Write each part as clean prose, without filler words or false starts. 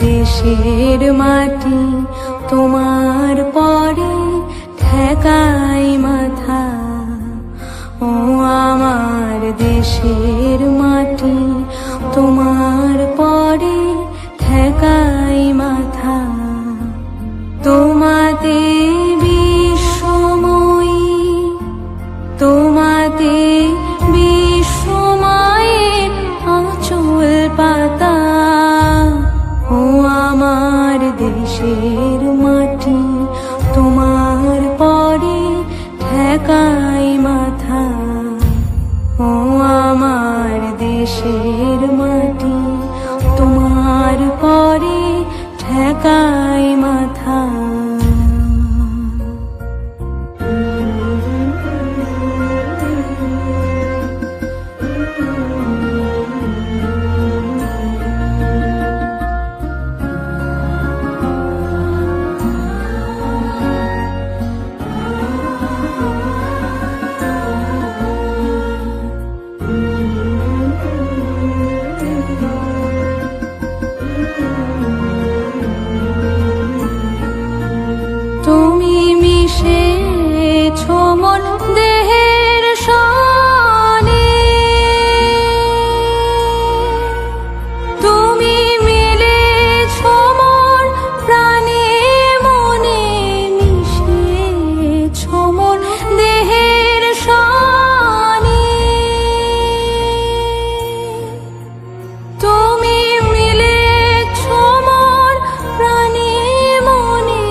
দেশের মাটি তোমার পরে ঠেকাই মাথা। ও আমার দেশের মাটি তোমার পরে ঠেকাই মাথা। তোমাতে বিশ্বময়ী, তোমাতে বিশ্বমায়ের আঁচল পাতা। ও আমার দেশের মাটি তোমার পরে ঠেকাই মাথা। ও আমার দেশের মাটি তোমার পরে ঠেকাই মাথা। তুমি মিশেছো মোর দেহের সনে, তুমি মিলেছো মোর প্রাণে মনে, মিশেছো মোর দেহের সনে। তুমি মিলেছো মোর প্রাণে মনে,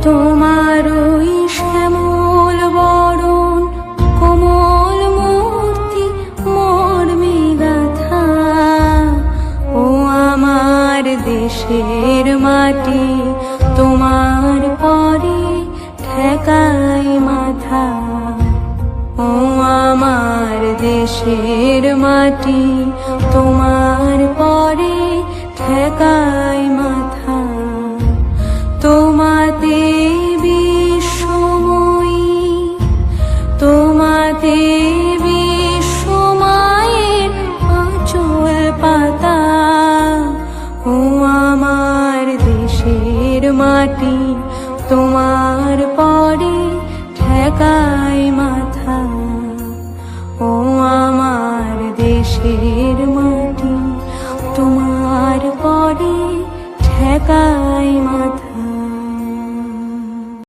তোমার ওই শ্যামল বরণ কোমল মূর্তি মর্মে গাথা। ও আমার দেশের মাটি তোমার পরে ঠেকাই মাথা। ও আমার দেশের মাটি তোমার পরে ঠেকাই মাথা। তোমাতে বিশ্বময়ী, তোমাতে বিশ্বমায়ের আঁচল পাতা। ও আমার দেশের মাটি তোমার পরে ঠেকাই মাথা। ও আমার দেশের